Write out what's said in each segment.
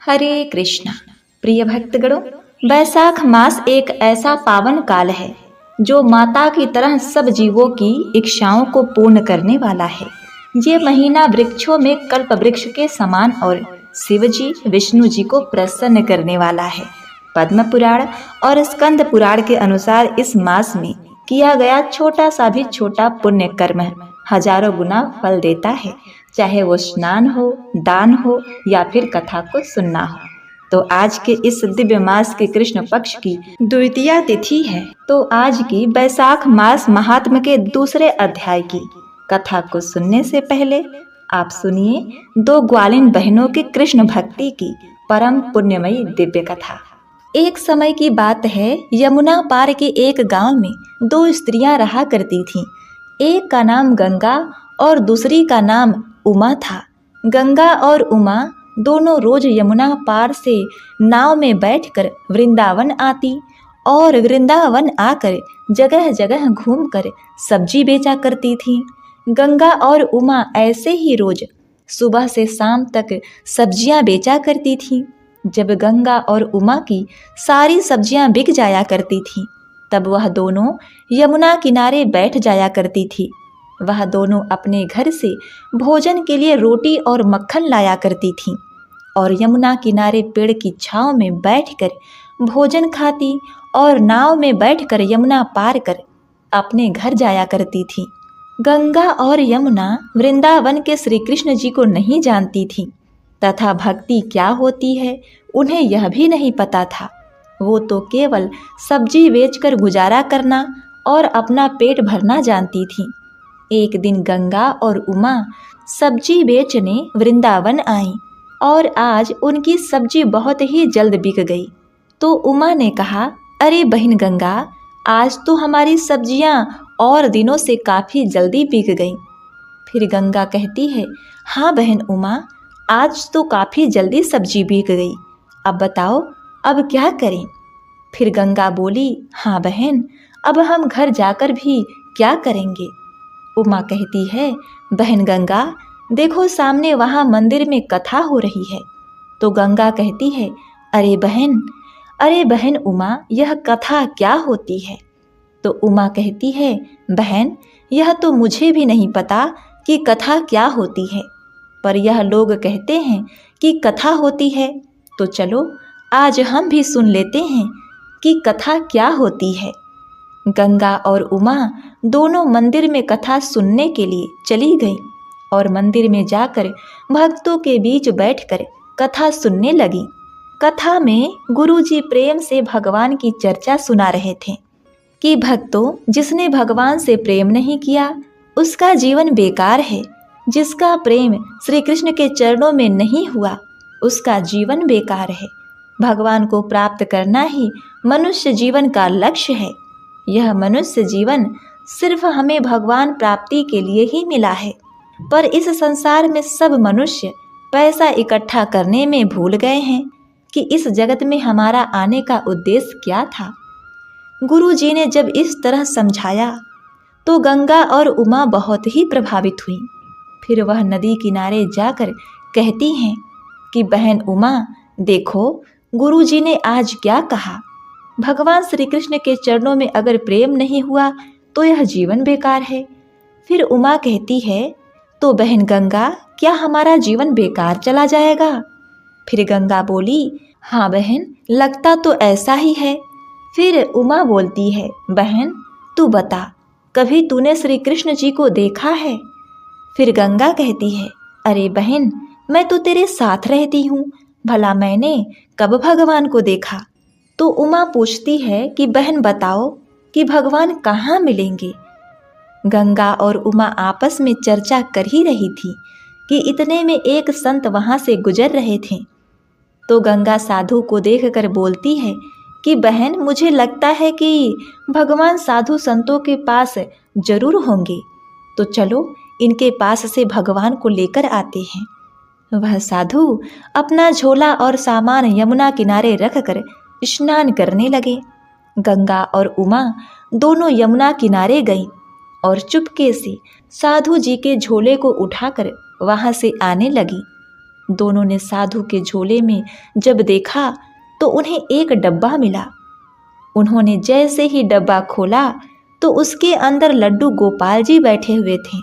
हरे कृष्णा। प्रिय भक्तगणों, बैसाख मास एक ऐसा पावन काल है जो माता की तरह सब जीवों की इच्छाओं को पूर्ण करने वाला है। ये महीना वृक्षों में कल्प वृक्ष के समान और शिव जी विष्णु जी को प्रसन्न करने वाला है। पद्म पुराण और स्कंद पुराण के अनुसार इस मास में किया गया छोटा सा भी छोटा पुण्य कर्म हजारों गुना फल देता है, चाहे वो स्नान हो, दान हो या फिर कथा को सुनना हो। तो आज के इस दिव्य मास के कृष्ण पक्ष की द्वितीया तिथि है। तो आज की बैसाख मास महात्म के दूसरे अध्याय की कथा को सुनने से पहले आप सुनिए दो ग्वालिन बहनों की कृष्ण भक्ति की परम पुण्यमयी दिव्य कथा। एक समय की बात है, यमुना पार के एक गांव में दो स्त्रियां रहा करती थीं। एक का नाम गंगा और दूसरी का नाम उमा था। गंगा और उमा दोनों रोज यमुना पार से नाव में बैठकर वृंदावन आती और वृंदावन आकर जगह जगह घूमकर सब्जी बेचा करती थीं। गंगा और उमा ऐसे ही रोज सुबह से शाम तक सब्जियां बेचा करती थीं। जब गंगा और उमा की सारी सब्जियां बिक जाया करती थीं, तब वह दोनों यमुना किनारे बैठ जाया करती थी। वह दोनों अपने घर से भोजन के लिए रोटी और मक्खन लाया करती थीं और यमुना किनारे पेड़ की छांव में बैठकर भोजन खाती और नाव में बैठकर यमुना पार कर अपने घर जाया करती थीं। गंगा और यमुना वृंदावन के श्री कृष्ण जी को नहीं जानती थीं तथा भक्ति क्या होती है उन्हें यह भी नहीं पता था। वो तो केवल सब्जी बेचकर गुजारा करना और अपना पेट भरना जानती थीं। एक दिन गंगा और उमा सब्जी बेचने वृंदावन आईं और आज उनकी सब्जी बहुत ही जल्द बिक गई। तो उमा ने कहा, अरे बहन गंगा, आज तो हमारी सब्जियां और दिनों से काफ़ी जल्दी बिक गईं। फिर गंगा कहती है, हाँ बहन उमा, आज तो काफ़ी जल्दी सब्जी बिक गई। अब बताओ अब क्या करें। फिर गंगा बोली, हाँ बहन, अब हम घर जाकर भी क्या करेंगे। उमा कहती है, बहन गंगा, देखो सामने वहाँ मंदिर में कथा हो रही है। तो गंगा कहती है, अरे बहन उमा, यह कथा क्या होती है। तो उमा कहती है, बहन, यह तो मुझे भी नहीं पता कि कथा क्या होती है, पर यह लोग कहते हैं कि कथा होती है। तो चलो आज हम भी सुन लेते हैं कि कथा क्या होती है। गंगा और उमा दोनों मंदिर में कथा सुनने के लिए चली गईं और मंदिर में जाकर भक्तों के बीच बैठकर कथा सुनने लगीं। कथा में गुरुजी प्रेम से भगवान की चर्चा सुना रहे थे कि भक्तों, जिसने भगवान से प्रेम नहीं किया उसका जीवन बेकार है। जिसका प्रेम श्री कृष्ण के चरणों में नहीं हुआ उसका जीवन बेकार है। भगवान को प्राप्त करना ही मनुष्य जीवन का लक्ष्य है। यह मनुष्य जीवन सिर्फ हमें भगवान प्राप्ति के लिए ही मिला है, पर इस संसार में सब मनुष्य पैसा इकट्ठा करने में भूल गए हैं कि इस जगत में हमारा आने का उद्देश्य क्या था। गुरु जी ने जब इस तरह समझाया तो गंगा और उमा बहुत ही प्रभावित हुई। फिर वह नदी किनारे जाकर कहती हैं कि बहन उमा, देखो गुरु जी ने आज क्या कहा। भगवान श्री कृष्ण के चरणों में अगर प्रेम नहीं हुआ तो यह जीवन बेकार है। फिर उमा कहती है, तो बहन गंगा, क्या हमारा जीवन बेकार चला जाएगा। फिर गंगा बोली, हाँ बहन, लगता तो ऐसा ही है। फिर उमा बोलती है, बहन तू बता, कभी तूने श्री कृष्ण जी को देखा है। फिर गंगा कहती है, अरे बहन, मैं तो तेरे साथ रहती हूँ, भला मैंने कब भगवान को देखा। तो उमा पूछती है कि बहन बताओ कि भगवान कहाँ मिलेंगे। गंगा और उमा आपस में चर्चा कर ही रही थी कि इतने में एक संत वहाँ से गुजर रहे थे। तो गंगा साधु को देखकर बोलती है कि बहन, मुझे लगता है कि भगवान साधु संतों के पास जरूर होंगे, तो चलो इनके पास से भगवान को लेकर आते हैं। वह साधु अपना झोला और सामान यमुना किनारे रखकर स्नान करने लगे। गंगा और उमा दोनों यमुना किनारे गईं और चुपके से साधु जी के झोले को उठाकर वहां से आने लगी। दोनों ने साधु के झोले में जब देखा तो उन्हें एक डब्बा मिला। उन्होंने जैसे ही डब्बा खोला तो उसके अंदर लड्डू गोपाल जी बैठे हुए थे।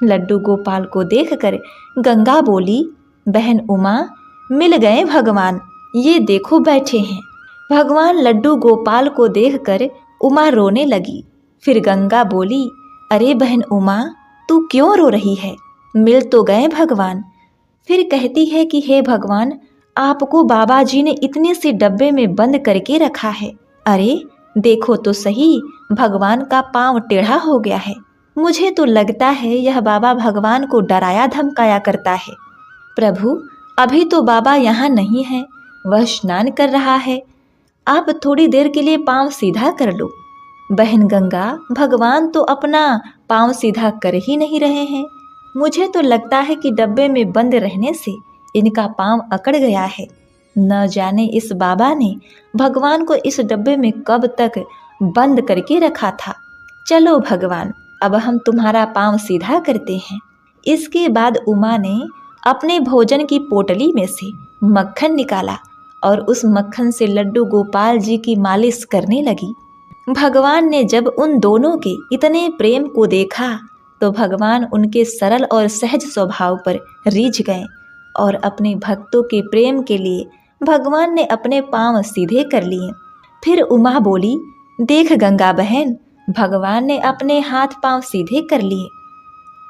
लड्डू गोपाल को देखकर गंगा बोली, बहन उमा, मिल गए भगवान, ये देखो बैठे हैं। भगवान लड्डू गोपाल को देखकर उमा रोने लगी। फिर गंगा बोली, अरे बहन उमा, तू क्यों रो रही है? मिल तो गए भगवान। फिर कहती है कि हे भगवान, आपको बाबा जी ने इतने से डब्बे में बंद करके रखा है। अरे देखो तो सही, भगवान का पांव टेढ़ा हो गया है। मुझे तो लगता है यह बाबा भगवान को डराया धमकाया करता है। प्रभु, अभी तो बाबा यहाँ नहीं है, वह स्नान कर रहा है। आप थोड़ी देर के लिए पांव सीधा कर लो। बहन गंगा, भगवान तो अपना पांव सीधा कर ही नहीं रहे हैं। मुझे तो लगता है कि डब्बे में बंद रहने से इनका पांव अकड़ गया है। न जाने इस बाबा ने भगवान को इस डब्बे में कब तक बंद करके रखा था। चलो भगवान, अब हम तुम्हारा पांव सीधा करते हैं। इसके बाद उमा ने अपने भोजन की पोटली में से मक्खन निकाला और उस मक्खन से लड्डू गोपाल जी की मालिश करने लगी। भगवान ने जब उन दोनों के इतने प्रेम को देखा तो भगवान उनके सरल और सहज स्वभाव पर रीझ गए और अपने भक्तों के प्रेम के लिए भगवान ने अपने पांव सीधे कर लिए। फिर उमा बोली, देख गंगा बहन, भगवान ने अपने हाथ पांव सीधे कर लिए।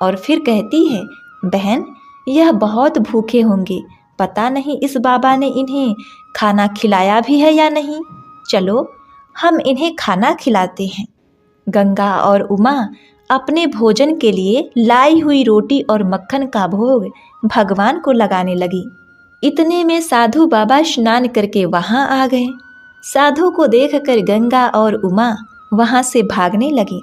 और फिर कहती है, बहन, यह बहुत भूखे होंगे, पता नहीं इस बाबा ने इन्हें खाना खिलाया भी है या नहीं। चलो हम इन्हें खाना खिलाते हैं। गंगा और उमा अपने भोजन के लिए लाई हुई रोटी और मक्खन का भोग भगवान को लगाने लगी। इतने में साधु बाबा स्नान करके वहां आ गए। साधु को देखकर गंगा और उमा वहां से भागने लगी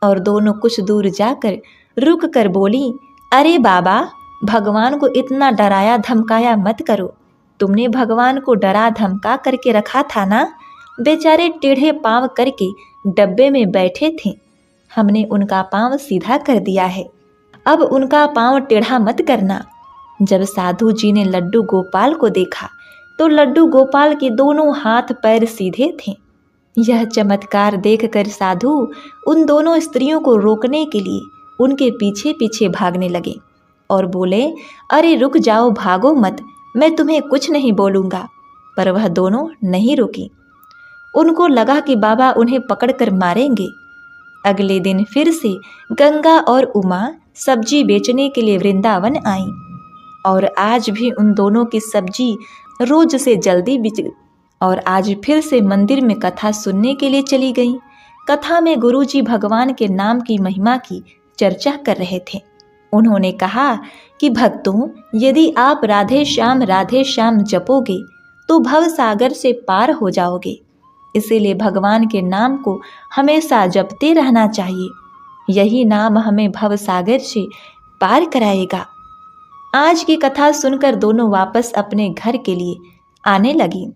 और दोनों कुछ दूर जाकर रुक कर बोली, अरे बाबा, भगवान को इतना डराया धमकाया मत करो। तुमने भगवान को डरा धमका करके रखा था ना। बेचारे टेढ़े पांव करके डब्बे में बैठे थे, हमने उनका पांव सीधा कर दिया है। अब उनका पांव टेढ़ा मत करना। जब साधु जी ने लड्डू गोपाल को देखा तो लड्डू गोपाल के दोनों हाथ पैर सीधे थे। यह चमत्कार देखकर साधु उन दोनों स्त्रियों को रोकने के लिए उनके पीछे पीछे भागने लगे और बोले, अरे रुक जाओ, भागो मत, मैं तुम्हें कुछ नहीं बोलूँगा। पर वह दोनों नहीं रुकी। उनको लगा कि बाबा उन्हें पकड़कर मारेंगे। अगले दिन फिर से गंगा और उमा सब्जी बेचने के लिए वृंदावन आईं और आज भी उन दोनों की सब्जी रोज से जल्दी बिक और आज फिर से मंदिर में कथा सुनने के लिए चली गईं। कथा में गुरुजी भगवान के नाम की महिमा की चर्चा कर रहे थे। उन्होंने कहा कि भक्तों, यदि आप राधे श्याम जपोगे तो भव सागर से पार हो जाओगे। इसीलिए भगवान के नाम को हमेशा जपते रहना चाहिए। यही नाम हमें भव सागर से पार कराएगा। आज की कथा सुनकर दोनों वापस अपने घर के लिए आने लगी।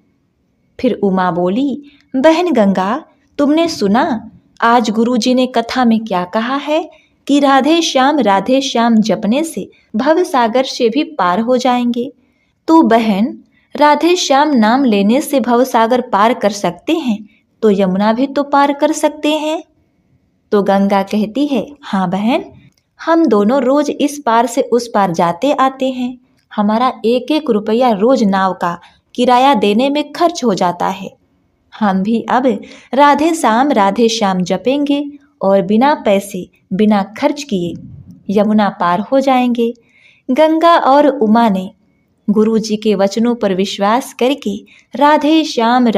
फिर उमा बोली, बहन गंगा, तुमने सुना आज गुरुजी ने कथा में क्या कहा है कि राधे श्याम जपने से भव सागर से भी पार हो जाएंगे। तो बहन, राधे श्याम नाम लेने से भव सागर पार कर सकते हैं तो यमुना भी तो पार कर सकते हैं। तो गंगा कहती है, हाँ बहन, हम दोनों रोज इस पार से उस पार जाते आते हैं। हमारा 1-1 रुपया रोज नाव का किराया देने में खर्च हो जाता है। हम भी अब राधे श्याम जपेंगे और बिना पैसे बिना खर्च किए यमुना पार हो जाएंगे। गंगा और उमा ने गुरु जी के वचनों पर विश्वास करके राधे श्याम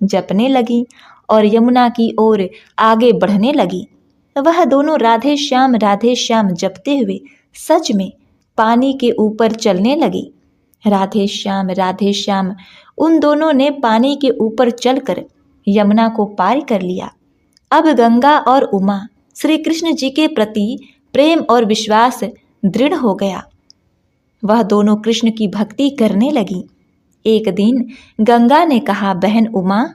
जपने लगी और यमुना की ओर आगे बढ़ने लगी। वह दोनों राधे श्याम जपते हुए सच में पानी के ऊपर चलने लगी। राधे श्याम उन दोनों ने पानी के ऊपर चलकर यमुना को पार कर लिया। अब गंगा और उमा श्री कृष्ण जी के प्रति प्रेम और विश्वास दृढ़ हो गया। वह दोनों कृष्ण की भक्ति करने लगी। एक दिन गंगा ने कहा, बहन उमा,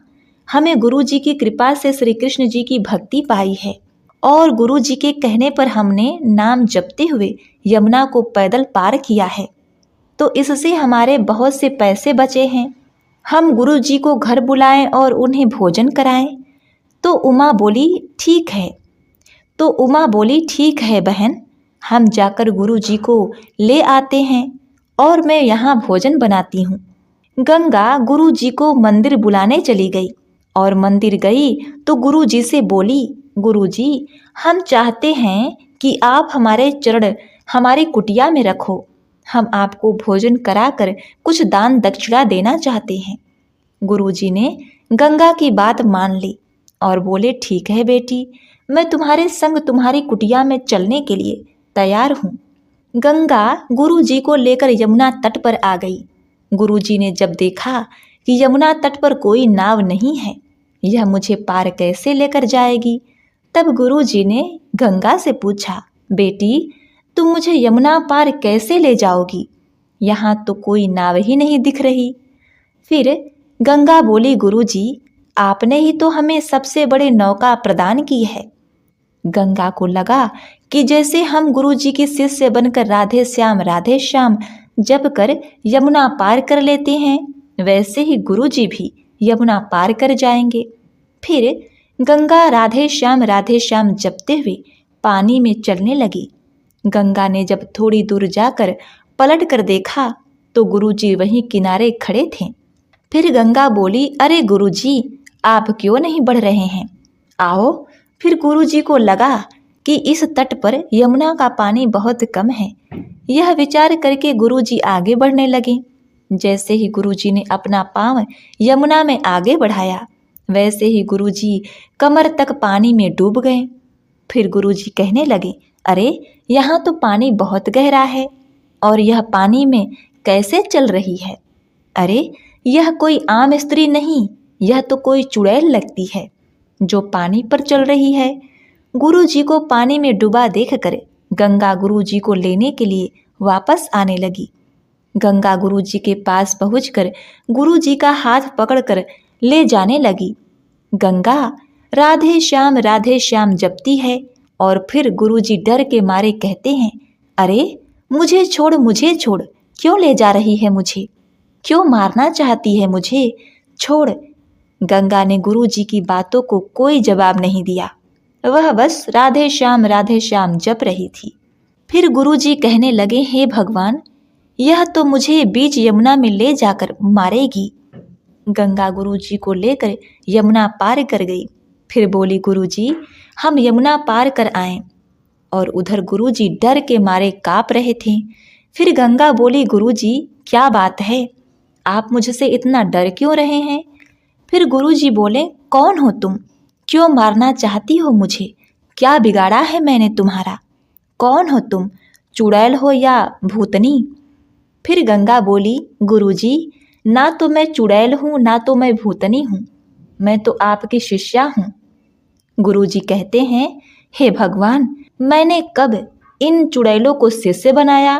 हमें गुरु जी की कृपा से श्री कृष्ण जी की भक्ति पाई है और गुरु जी के कहने पर हमने नाम जपते हुए यमुना को पैदल पार किया है। तो इससे हमारे बहुत से पैसे बचे हैं। हम गुरु जी को घर बुलाएं और उन्हें भोजन कराएं। तो उमा बोली ठीक है बहन, हम जाकर गुरु जी को ले आते हैं और मैं यहाँ भोजन बनाती हूँ। गंगा गुरु जी को मंदिर बुलाने चली गई और मंदिर गई तो गुरु जी से बोली, गुरु जी, हम चाहते हैं कि आप हमारे चरण हमारी कुटिया में रखो। हम आपको भोजन कराकर कुछ दान दक्षिणा देना चाहते हैं। गुरु जी ने गंगा की बात मान ली और बोले, ठीक है बेटी, मैं तुम्हारे संग तुम्हारी कुटिया में चलने के लिए तैयार हूँ। गंगा गुरु जी को लेकर यमुना तट पर आ गई। गुरु जी ने जब देखा कि यमुना तट पर कोई नाव नहीं है, यह मुझे पार कैसे लेकर जाएगी, तब गुरु जी ने गंगा से पूछा, बेटी, तुम मुझे यमुना पार कैसे ले जाओगी? यहाँ तो कोई नाव ही नहीं दिख रही। फिर गंगा बोली, गुरु जी, आपने ही तो हमें सबसे बड़े नौका प्रदान की है। गंगा को लगा कि जैसे हम गुरु जी की शिष्य बनकर राधे श्याम जप कर यमुना पार कर लेते हैं, वैसे ही गुरु जी भी यमुना पार कर जाएंगे। फिर गंगा राधे श्याम जपते हुए पानी में चलने लगी। गंगा ने जब थोड़ी दूर जाकर पलट कर देखा तो गुरु जी वहीं किनारे खड़े थे। फिर गंगा बोली, अरे गुरु जी, आप क्यों नहीं बढ़ रहे हैं? आओ। फिर गुरु जी को लगा कि इस तट पर यमुना का पानी बहुत कम है। यह विचार करके गुरु जी आगे बढ़ने लगे। जैसे ही गुरु जी ने अपना पांव यमुना में आगे बढ़ाया, वैसे ही गुरु जी कमर तक पानी में डूब गए। फिर गुरु जी कहने लगे, अरे यहाँ तो पानी बहुत गहरा है और यह पानी में कैसे चल रही है? अरे यह कोई आम स्त्री नहीं, यह तो कोई चुड़ैल लगती है जो पानी पर चल रही है। गुरु जी को पानी में डूबा देखकर गंगा गुरु जी को लेने के लिए वापस आने लगी। गंगा गुरु जी के पास पहुंचकर गुरु जी का हाथ पकड़कर ले जाने लगी। गंगा राधे श्याम जपती है और फिर गुरु जी डर के मारे कहते हैं, अरे मुझे छोड़, क्यों ले जा रही है मुझे? क्यों मारना चाहती है मुझे? छोड़। गंगा ने गुरु जी की बातों को कोई जवाब नहीं दिया। वह बस राधे श्याम जप रही थी। फिर गुरु जी कहने लगे, हे भगवान, यह तो मुझे बीच यमुना में ले जाकर मारेगी। गंगा गुरु जी को लेकर यमुना पार कर गई। फिर बोली, गुरु जी, हम यमुना पार कर आए। और उधर गुरु जी डर के मारे काँप रहे थे। फिर गंगा बोली, गुरु जी, क्या बात है? आप मुझसे इतना डर क्यों रहे हैं? फिर गुरु जी बोले, कौन हो तुम? क्यों मारना चाहती हो मुझे? क्या बिगाड़ा है मैंने तुम्हारा? कौन हो तुम? चुड़ैल हो या भूतनी? फिर गंगा बोली, गुरु जी, ना तो मैं चुड़ैल हूँ ना तो मैं भूतनी हूँ, मैं तो आपकी शिष्या हूँ। गुरु जी कहते हैं, हे भगवान, मैंने कब इन चुड़ैलों को शिष्य बनाया?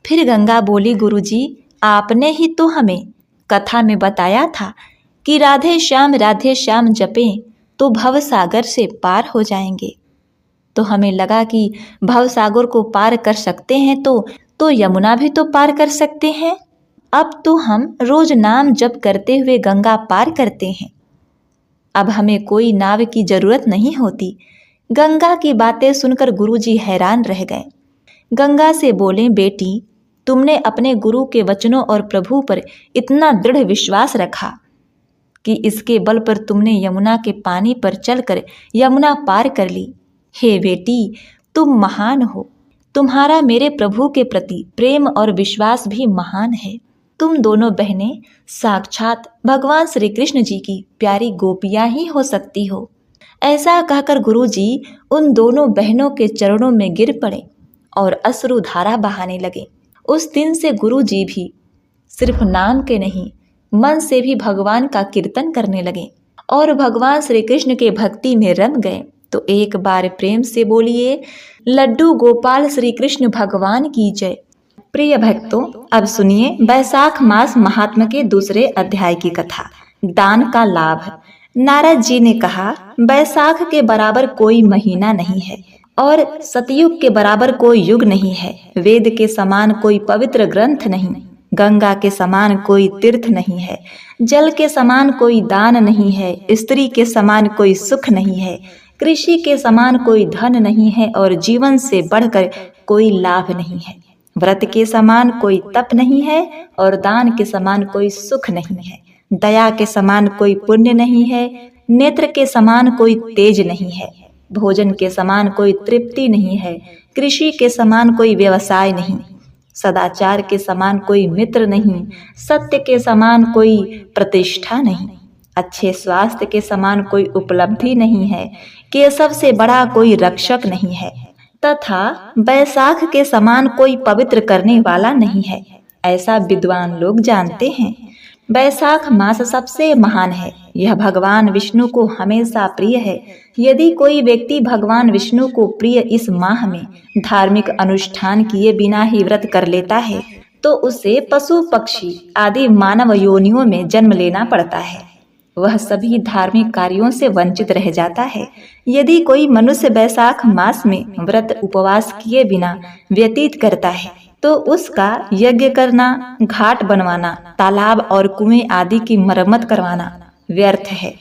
फिर गंगा बोली, गुरु जी, आपने ही तो हमें कथा में बताया था कि राधे श्याम जपें तो भव सागर से पार हो जाएंगे। तो हमें लगा कि भव सागर को पार कर सकते हैं तो यमुना भी तो पार कर सकते हैं। अब तो हम रोज नाम जप करते हुए गंगा पार करते हैं। अब हमें कोई नाव की जरूरत नहीं होती। गंगा की बातें सुनकर गुरुजी हैरान रह गए। गंगा से बोले, बेटी, तुमने अपने गुरु के वचनों और प्रभु पर इतना दृढ़ विश्वास रखा कि इसके बल पर तुमने यमुना के पानी पर चलकर यमुना पार कर ली। हे बेटी, तुम महान हो। तुम्हारा मेरे प्रभु के प्रति प्रेम और विश्वास भी महान है। तुम दोनों बहनें साक्षात भगवान श्री कृष्ण जी की प्यारी गोपियां ही हो सकती हो। ऐसा कहकर गुरुजी उन दोनों बहनों के चरणों में गिर पड़े और अश्रुधारा बहाने लगे। उस दिन से गुरुजी भी सिर्फ नाम के नहीं, मन से भी भगवान का कीर्तन करने लगे और भगवान श्री कृष्ण के भक्ति में रम गए। तो एक बार प्रेम से बोलिए, लड्डू गोपाल श्री कृष्ण भगवान की जय। प्रिय भक्तों, अब सुनिए बैसाख मास महात्म के दूसरे अध्याय की कथा, दान का लाभ। नारद जी ने कहा, बैसाख के बराबर कोई महीना नहीं है और सतयुग के बराबर कोई युग नहीं है। वेद के समान कोई पवित्र ग्रंथ नहीं। गंगा के समान कोई तीर्थ नहीं है, जल के समान कोई दान नहीं है, स्त्री के समान कोई सुख नहीं है, कृषि के समान कोई धन नहीं है और जीवन से बढ़कर कोई लाभ नहीं है। व्रत के समान कोई तप नहीं है और दान के समान कोई सुख नहीं है। दया के समान कोई पुण्य नहीं है, नेत्र के समान कोई तेज नहीं है, भोजन के समान कोई तृप्ति नहीं है, कृषि के समान कोई व्यवसाय नहीं, सदाचार के समान कोई मित्र नहीं, सत्य के समान कोई प्रतिष्ठा नहीं, अच्छे स्वास्थ्य के समान कोई उपलब्धि नहीं है, केशव से बड़ा कोई रक्षक नहीं है, तथा बैसाख के समान कोई पवित्र करने वाला नहीं है। ऐसा विद्वान लोग जानते हैं। बैसाख मास सबसे महान है। यह भगवान विष्णु को हमेशा प्रिय है। यदि कोई व्यक्ति भगवान विष्णु को प्रिय इस माह में धार्मिक अनुष्ठान किए बिना ही व्रत कर लेता है तो उसे पशु पक्षी आदि मानव योनियों में जन्म लेना पड़ता है। वह सभी धार्मिक कार्यों से वंचित रह जाता है। यदि कोई मनुष्य बैसाख मास में व्रत उपवास किए बिना व्यतीत करता है तो उसका यज्ञ करना, घाट बनवाना, तालाब और कुएं आदि की मरम्मत करवाना व्यर्थ है।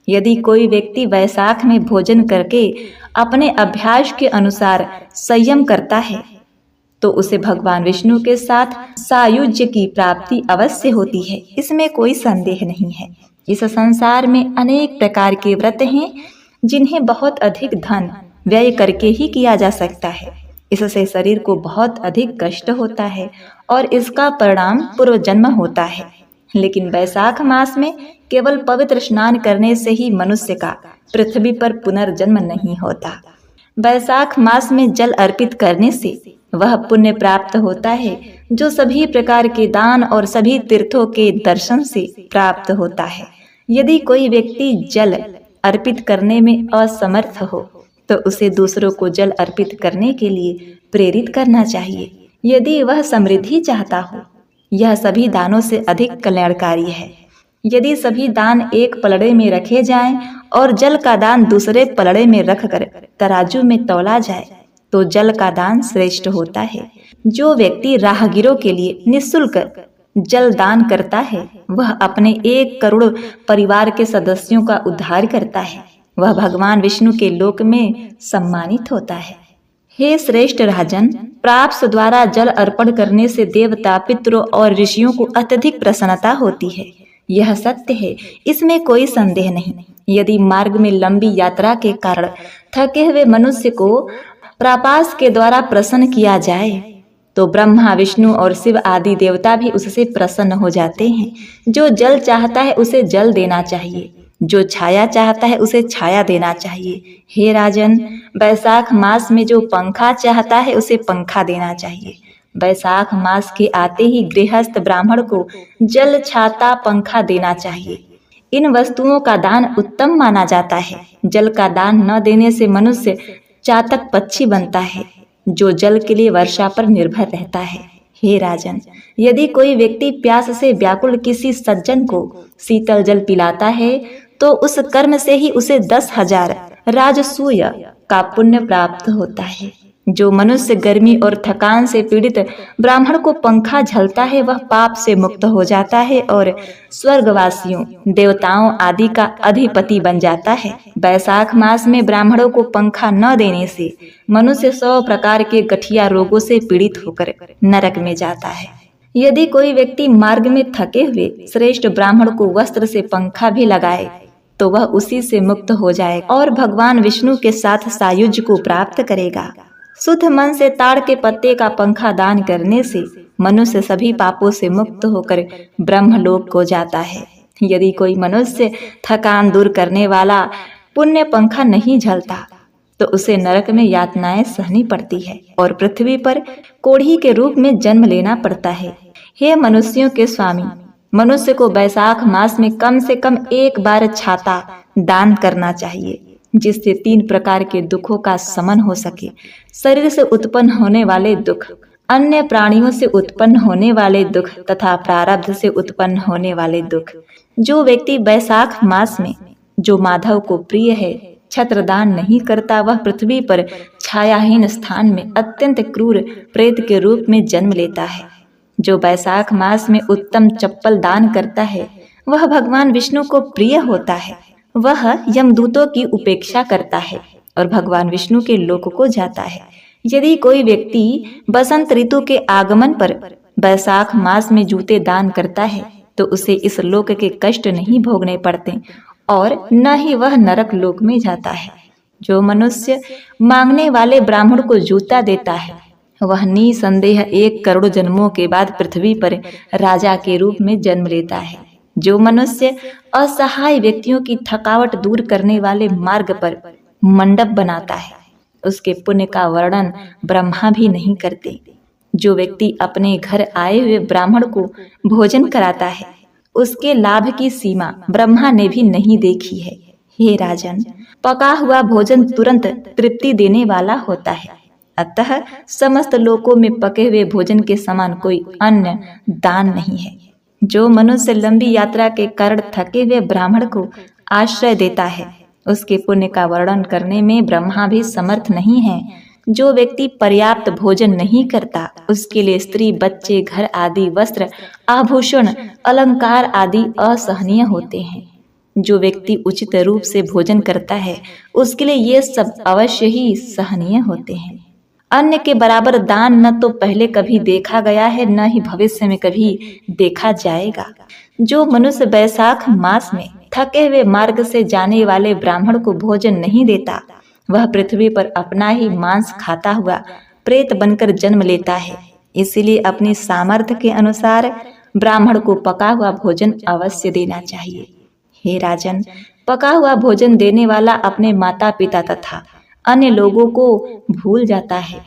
यदि कोई व्यक्ति बैसाख में भोजन करके अपने अभ्यास के अनुसार संयम करता है तो उसे भगवान विष्णु के साथ सायुज्य की प्राप्ति अवश्य होती है। इसमें कोई संदेह नहीं है। इस संसार में अनेक प्रकार के व्रत हैं जिन्हें बहुत अधिक धन व्यय करके ही किया जा सकता है। इससे शरीर को बहुत अधिक कष्ट होता है और इसका परिणाम पूर्व जन्म होता है। लेकिन बैसाख मास में केवल पवित्र स्नान करने से ही मनुष्य का पृथ्वी पर पुनर्जन्म नहीं होता। बैसाख मास में जल अर्पित करने से वह पुण्य प्राप्त होता है जो सभी प्रकार के दान और सभी तीर्थों के दर्शन से प्राप्त होता है। यदि कोई व्यक्ति जल अर्पित करने में असमर्थ हो तो उसे दूसरों को जल अर्पित करने के लिए प्रेरित करना चाहिए। यदि वह समृद्धि चाहता हो, यह सभी दानों से अधिक कल्याणकारी है। यदि सभी दान एक पलड़े में रखे जाएं और जल का दान दूसरे पलड़े में रखकर तराजू में तौला जाए तो जल का दान श्रेष्ठ होता है। जो व्यक्ति राहगीरों के लिए निःशुल्क जल दान करता है वह अपने 1 करोड़ परिवार के सदस्यों का उद्धार करता है। वह भगवान विष्णु के लोक में सम्मानित होता है। हे श्रेष्ठ राजन, प्राप्त द्वारा जल अर्पण करने से देवता, पितरों और ऋषियों को अत्यधिक प्रसन्नता होती है। यह सत्य है, इसमें कोई संदेह नहीं। यदि मार्ग में लंबी यात्रा के कारण थके हुए मनुष्य को प्रापास के द्वारा प्रसन्न किया जाए तो ब्रह्मा, विष्णु और शिव आदि देवता भी उससे प्रसन्न हो जाते हैं। जो जल चाहता है उसे जल देना चाहिए, जो छाया चाहता है उसे छाया देना चाहिए। हे राजन, बैसाख मास में जो पंखा चाहता है उसे पंखा देना चाहिए। बैसाख मास के आते ही गृहस्थ ब्राह्मण को जल, छाता, पंखा देना चाहिए। इन वस्तुओं का दान उत्तम माना जाता है। जल का दान न देने से मनुष्य चातक पक्षी बनता है जो जल के लिए वर्षा पर निर्भर रहता है। हे राजन, यदि कोई व्यक्ति प्यास से व्याकुल किसी सज्जन को शीतल जल पिलाता है तो उस कर्म से ही उसे 10,000 राजसूय का पुण्य प्राप्त होता है। जो मनुष्य गर्मी और थकान से पीड़ित ब्राह्मण को पंखा झलता है वह पाप से मुक्त हो जाता है और स्वर्गवासियों, देवताओं आदि का अधिपति बन जाता है। बैसाख मास में ब्राह्मणों को पंखा न देने से मनुष्य 100 प्रकार के गठिया रोगों से पीड़ित होकर नरक में जाता है। यदि कोई व्यक्ति मार्ग में थके हुए श्रेष्ठ ब्राह्मण को वस्त्र से पंखा भी लगाए तो वह उसी से मुक्त हो जाए और भगवान विष्णु के साथ सायुज्य को प्राप्त करेगा। शुद्ध मन से ताड़ के पत्ते का पंखा दान करने से मनुष्य सभी पापों से मुक्त होकर ब्रह्मलोक को जाता है। यदि कोई मनुष्य थकान दूर करने वाला पुण्य पंखा नहीं झलता तो उसे नरक में यातनाएं सहनी पड़ती है और पृथ्वी पर कोढ़ी के रूप में जन्म लेना पड़ता है। हे मनुष्यों के स्वामी, मनुष्य को बैसाख मास में कम से कम 1 बार छाता दान करना चाहिए जिससे 3 प्रकार के दुखों का शमन हो सके। शरीर से उत्पन्न होने वाले दुख, अन्य प्राणियों से उत्पन्न होने वाले दुख तथा प्रारब्ध से उत्पन्न होने वाले दुख। जो व्यक्ति बैसाख मास में जो माधव को प्रिय है छत्रदान नहीं करता वह पृथ्वी पर छायाहीन स्थान में अत्यंत क्रूर प्रेत के रूप में जन्म लेता है। जो वैशाख मास में उत्तम चप्पल दान करता है वह भगवान विष्णु को प्रिय होता है। वह यमदूतों की उपेक्षा करता है और भगवान विष्णु के लोक को जाता है। यदि कोई व्यक्ति बसंत ऋतु के आगमन पर वैशाख मास में जूते दान करता है तो उसे इस लोक के कष्ट नहीं भोगने पड़ते और न ही वह नरक लोक में जाता है। जो मनुष्य मांगने वाले ब्राह्मण को जूता देता है वह निसंदेह 1 करोड़ जन्मों के बाद पृथ्वी पर राजा के रूप में जन्म लेता है। जो मनुष्य असहाय व्यक्तियों की थकावट दूर करने वाले मार्ग पर मंडप बनाता है उसके पुण्य का वर्णन ब्रह्मा भी नहीं करते। जो व्यक्ति अपने घर आए हुए ब्राह्मण को भोजन कराता है उसके लाभ की सीमा ब्रह्मा ने भी नहीं देखी है। हे राजन, पका हुआ भोजन तुरंत तृप्ति देने वाला होता है, अतः समस्त लोकों में पके हुए भोजन के समान कोई अन्य दान नहीं है। जो मनुष्य लंबी यात्रा के कारण थके हुए ब्राह्मण को आश्रय देता है उसके पुण्य का वर्णन करने में ब्रह्मा भी समर्थ नहीं है। जो व्यक्ति पर्याप्त भोजन नहीं करता उसके लिए स्त्री, बच्चे, घर आदि, वस्त्र, आभूषण, अलंकार आदि असहनीय होते हैं। जो व्यक्ति उचित रूप से भोजन करता है उसके लिए ये सब अवश्य ही सहनीय होते हैं। अन्य के बराबर दान न तो पहले कभी देखा गया है न ही भविष्य में कभी देखा जाएगा। जो मनुष्य वैशाख मास में थके हुए मार्ग से जाने वाले ब्राह्मण को भोजन नहीं देता वह पृथ्वी पर अपना ही मांस खाता हुआ प्रेत बनकर जन्म लेता है। इसीलिए अपनी सामर्थ्य के अनुसार ब्राह्मण को पका हुआ भोजन अवश्य देना चाहिए। हे राजन, पका हुआ भोजन देने वाला अपने माता पिता तथा अन्य लोगों को भूल जाता है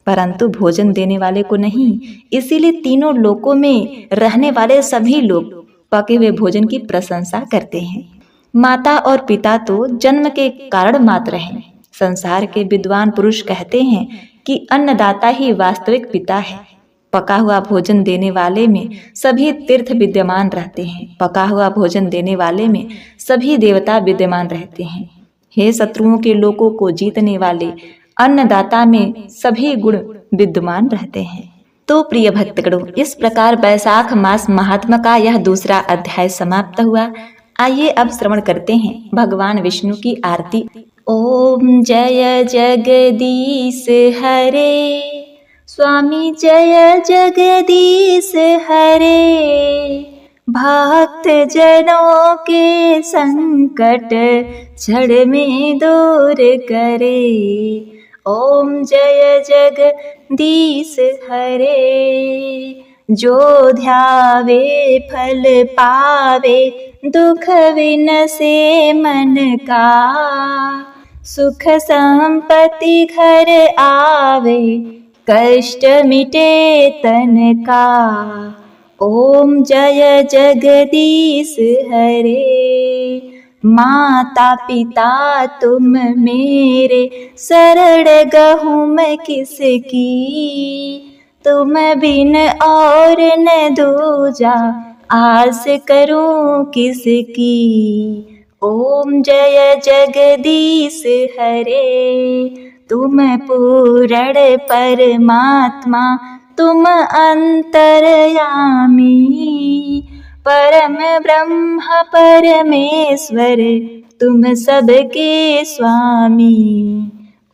परंतु भोजन देने वाले को नहीं। इसीलिए तीनों लोकों में रहने वाले सभी लोग पके हुए भोजन की प्रशंसा करते हैं। माता और पिता तो जन्म के कारण मात्र हैं। संसार के विद्वान पुरुष कहते हैं कि अन्नदाता ही वास्तविक पिता है। पका हुआ भोजन देने वाले में सभी तीर्थ विद्यमान रहते हैं। पका हुआ भोजन देने वाले में सभी देवता विद्यमान रहते हैं। हे शत्रुओं के लोगों को जीतने वाले अन्नदाता में सभी गुण विद्यमान रहते हैं। तो प्रिय भक्तगणों, इस प्रकार वैशाख मास महात्मा का यह दूसरा अध्याय समाप्त हुआ। आइए अब श्रवण करते हैं भगवान विष्णु की आरती। ओम जय जगदीश हरे, स्वामी जय जगदीश हरे, भक्त जनों के संकट क्षण में दूर करे। ओम जय जगदीश हरे, जो ध्यावे फल पावे, दुख विनसे मन का, सुख संपत्ति घर आवे, कष्ट मिटे तन का। ओम जय जगदीश हरे, माता पिता तुम मेरे, शरण गहूँ मैं किसकी, तुम बिन और न दूजा, आस करूं किसकी। ओम जय जगदीश हरे, तुम पूर्ण परमात्मा, तुम अंतर्यामी, परम ब्रह्म परमेश्वर, तुम सबके स्वामी।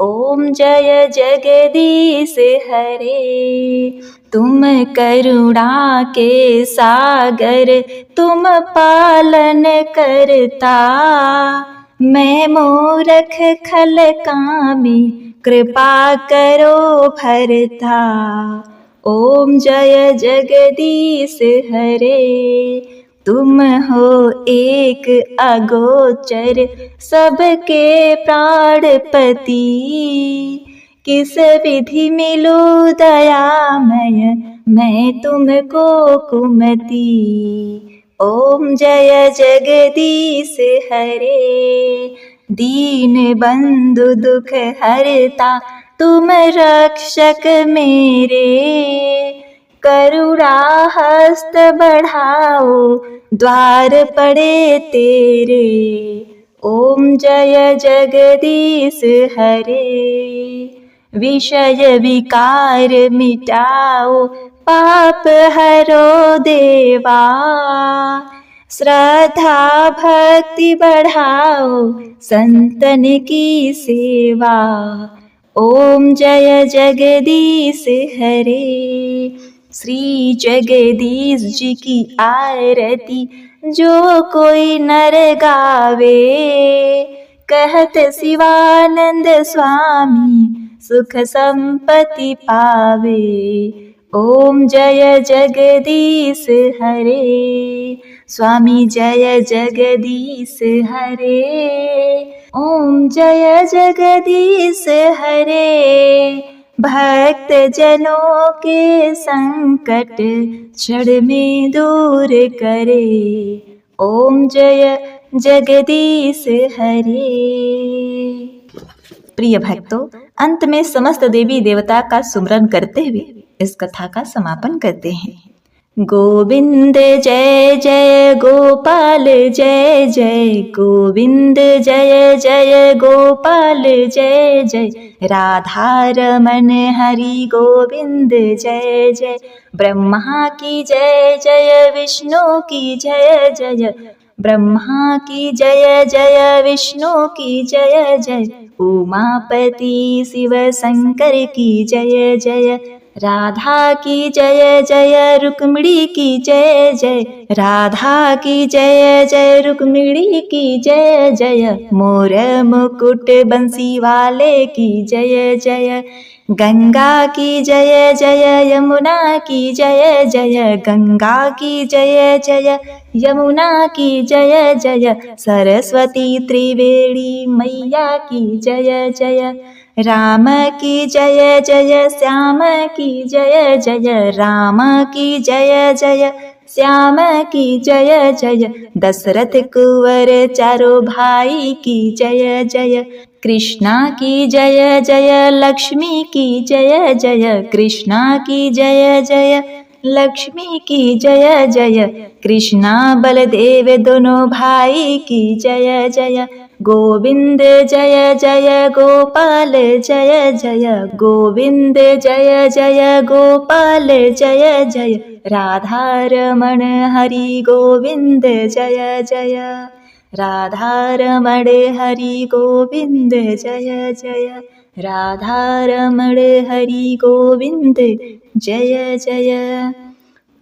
ओम जय जगदीश हरे, तुम करुणा के सागर, तुम पालन करता, मैं मूर्ख खल कामी, कृपा करो भरता। ओम जय जगदीश हरे, तुम हो एक अगोचर, सबके प्राणपति, किस विधि मिलो दयामय, मैं तुमको कुमति। ओम जय जगदीश हरे, दीन बंधु दुख हरता, तुम रक्षक मेरे, करुणा हस्त बढ़ाओ, द्वार पड़े तेरे। ओम जय जगदीश हरे, विषय विकार मिटाओ, पाप हरो देवा। श्रद्धा भक्ति बढ़ाओ संतन की सेवा। ओम जय जगदीश हरे। श्री जगदीश जी की आरती जो कोई नर गावे। कहत शिवानंद स्वामी सुख संपत्ति पावे। ओम जय जगदीश हरे। स्वामी जय जगदीश हरे। ओम जय जगदीश हरे। भक्त जनों के संकट क्षण में दूर करे। ओम जय जगदीश हरे। प्रिय भक्तों, अंत में समस्त देवी देवता का सुमरन करते हुए इस कथा का समापन करते हैं। गोविंद जय जय गोपाल जय जय। गोविंद जय जय गोपाल जय जय। राधा रमन हरि गोविंद जय जय। ब्रह्मा की जय जय विष्णु की जय जय। ब्रह्मा की जय जय विष्णु की जय जय। उमापति शिव शंकर की जय जय। राधा की जय जय रुक्मिणी की जय जय। राधा की जय जय रुक्मिणी की जय जय। मोर मुकुट बंसी वाले की जय जय। गंगा की जय जय यमुना की जय जय। गंगा की जय जय यमुना की जय जय। सरस्वती त्रिवेणी मैया की जय जय। राम की जय जय श्याम की जय जय। राम की जय जय श्याम की जय जय। दशरथ कुंवर चारों भाई की जय जय। कृष्णा की जय जय लक्ष्मी की जय जय। कृष्णा की जय जय लक्ष्मी की जय जय। कृष्णा बलदेव दोनों भाई की जय जय। गोविंद जय जय गोपाल जय जय। गोविंद जय जय गोपाल जय जय। राधा रमण हरि गोविंद जय जय। राधा रमण हरि गोविंद जय जय। राधा रमण हरि गोविंद जय जय।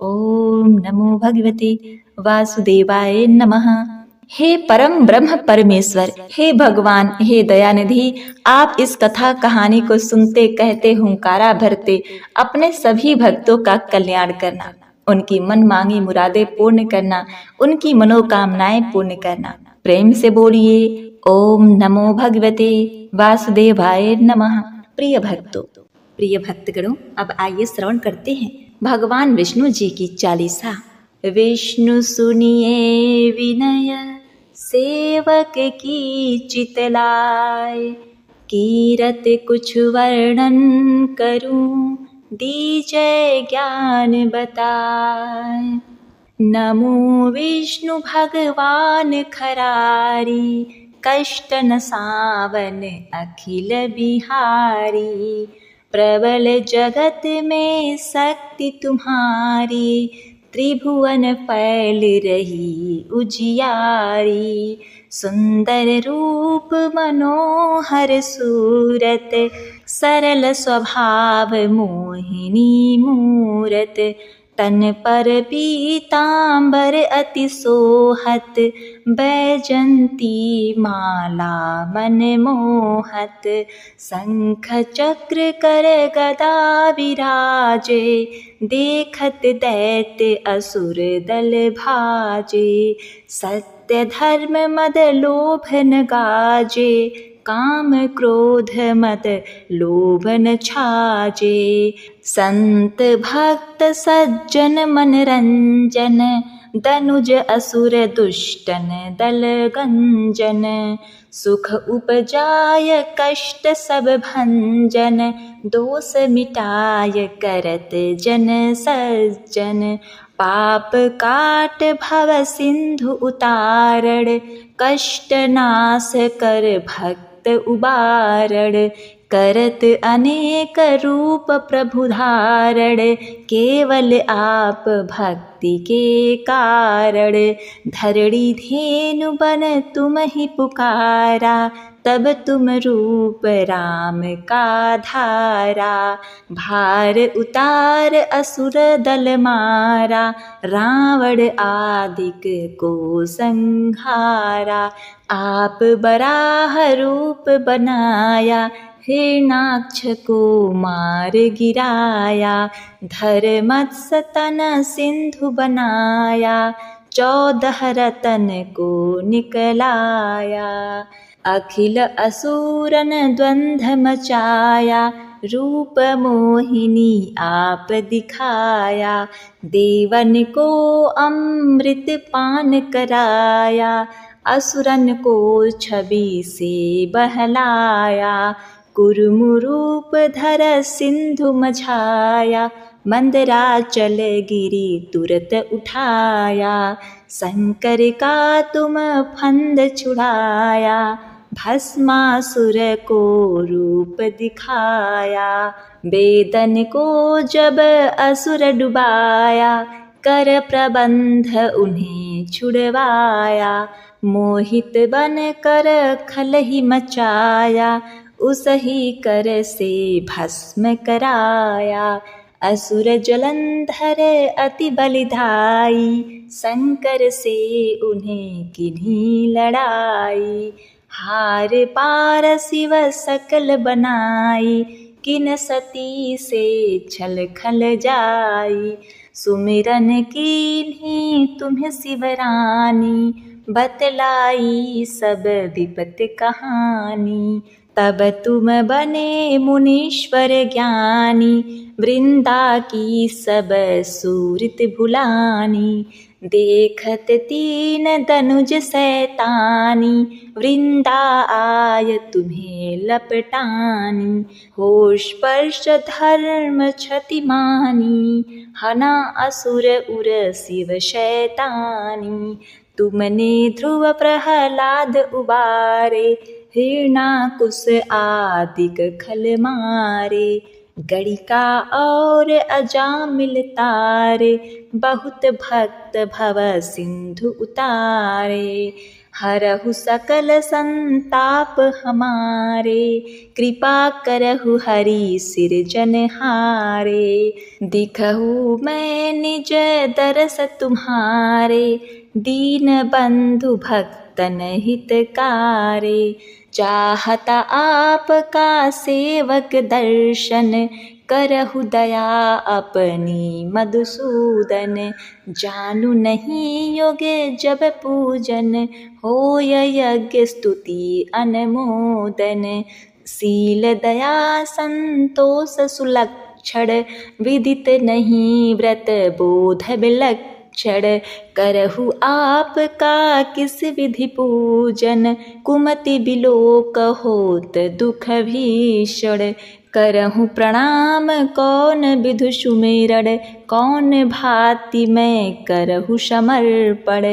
ओम नमो भगवते वासुदेवाय नमः। हे परम ब्रह्म परमेश्वर, हे भगवान, हे दयानिधि, आप इस कथा कहानी को सुनते कहते हुंकारा भरते अपने सभी भक्तों का कल्याण करना, उनकी मन मांगी मुरादें पूर्ण करना, उनकी मनोकामनाएं पूर्ण करना। प्रेम से बोलिए ओम नमो भगवते वासुदेवाय नमः। प्रिय भक्तों, प्रिय भक्तगणों, अब आइए श्रवण करते हैं भगवान विष्णु जी की चालीसा। विष्णु सुनिए विनय सेवक की चितलाय। कीरत कुछ वर्णन करूं दीजय ज्ञान बताए। नमो विष्णु भगवान खरारी। कष्ट न सावन अखिल बिहारी। प्रबल जगत में शक्ति तुम्हारी। त्रिभुवन फैल रही उजियारी। सुंदर रूप मनोहर सूरत। सरल स्वभाव मोहिनी मूरत। तन पर पीतांबर अति सोहत। बैजंती माला मन मोहत। शंख चक्र कर गदा विराजे। देखत दैत्य असुर दल भाजे। सत्य धर्म मद लोभ न गाजे। काम क्रोध मद लोभ न छाजे। संत भक्त सज्जन मन रंजन। दनुज असुर दुष्टन दल गंजन। सुख उपजाय कष्ट सब भंजन। दोष मिटाय करत जन सज्जन। पाप काट भव सिंधु उतारण। कष्ट नाश कर भक्त उबारण। करत अनेक रूप प्रभु धारण, केवल आप भक्ति के कारण। धरणी धेनु बन तुम ही पुकारा, तब तुम रूप राम का धारा। भार उतार असुर दल मारा, रावण आदिक को संहारा। आप बराह रूप बनाया, हिरणाक्ष को मार गिराया। धर्मत्स्य तन सिंधु बनाया, 14 रतन को निकलाया। अखिल असुरन द्वंद्व मचाया, रूप मोहिनी आप दिखाया। देवन को अमृत पान कराया, असुरन को छवि से बहलाया। कुर्म रूप धर सिंधु मझाया, मंदराचल गिरि तुरत उठाया। शंकर का तुम फंद छुड़ाया, भस्मासुर को रूप दिखाया। वेदन को जब असुर डुबाया, कर प्रबंध उन्हें छुड़वाया। मोहित बन कर खल ही मचाया, उस ही कर से भस्म कराया। असुर जलंधर अति बलिधाई, शंकर से उन्हें किन्हीं लड़ाई। हार पार शिव सकल बनाई, किन सती से छल खल जाई। सुमिरन कीन्ही तुम्हें शिवरानी, बतलाई सब विपत कहानी। तब तुम बने मुनीश्वर ज्ञानी, वृंदा की सब सूरत भुलानी। देखत 3 दनुज सैतानी, वृंदा आय तुम्हें लपटानी। होश स्पर्श धर्म क्षति मानी, हना असुर उर शिव शैतानी। तुमने ध्रुव प्रहलाद उबारे, हिरणाकुश आदिक खल मारे। गणिका और अजामिल तारे, बहुत भक्त भव सिंधु उतारे। हरहु सकल संताप हमारे, कृपा करहु हरि सिरजनहारे। दिखहु मैं निज दरस तुम्हारे, दीन बंधु भक्तन हितकारे। चाहता आपका सेवक दर्शन, करहु दया अपनी मधुसूदन। जानू नहीं योग्य जब पूजन, होय यज्ञ स्तुति अनुमोदन। शील दया संतोष सुलक्षण, विदित नहीं व्रत बोध विलक्षण। करहु आपका किस विधि पूजन, कुमति बिलोक होत दुख भीषण। करहु प्रणाम कौन विधु सुमिरन, कौन भांति मैं करहु समर्पण।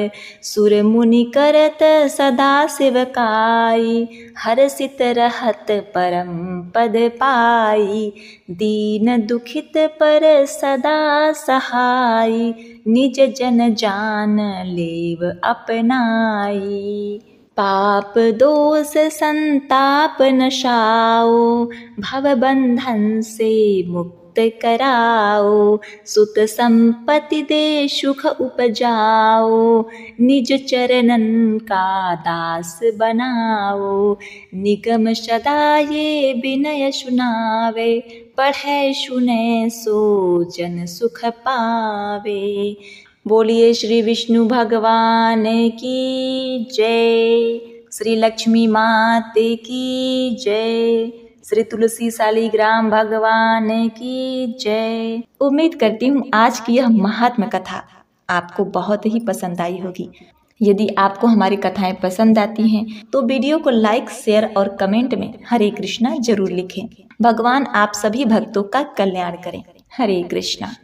सुर मुनि करत सदा सेवकाई, हर्षित रहत परम पद पाई। दीन दुखित पर सदा सहाई, निज जन जान लेव अपनाई। पाप दोष संताप नशाओ, भव बंधन से मुक्त कराओ। सुख संपत्ति दे सुख उपजाओ, निज चरणन का दास बनाओ। निगम सदा ये विनय सुनावे, पढ़े सुने सो जन सुख पावे। बोलिए श्री विष्णु भगवान की जय, श्री लक्ष्मी माते की जय, श्री तुलसी शालिग्राम भगवान की जय। उम्मीद करती हूँ आज की यह महात्म कथा आपको बहुत ही पसंद आई होगी। यदि आपको हमारी कथाएं पसंद आती हैं तो वीडियो को लाइक, शेयर और कमेंट में हरे कृष्णा जरूर लिखें। भगवान आप सभी भक्तों का कल्याण करें। हरे कृष्णा।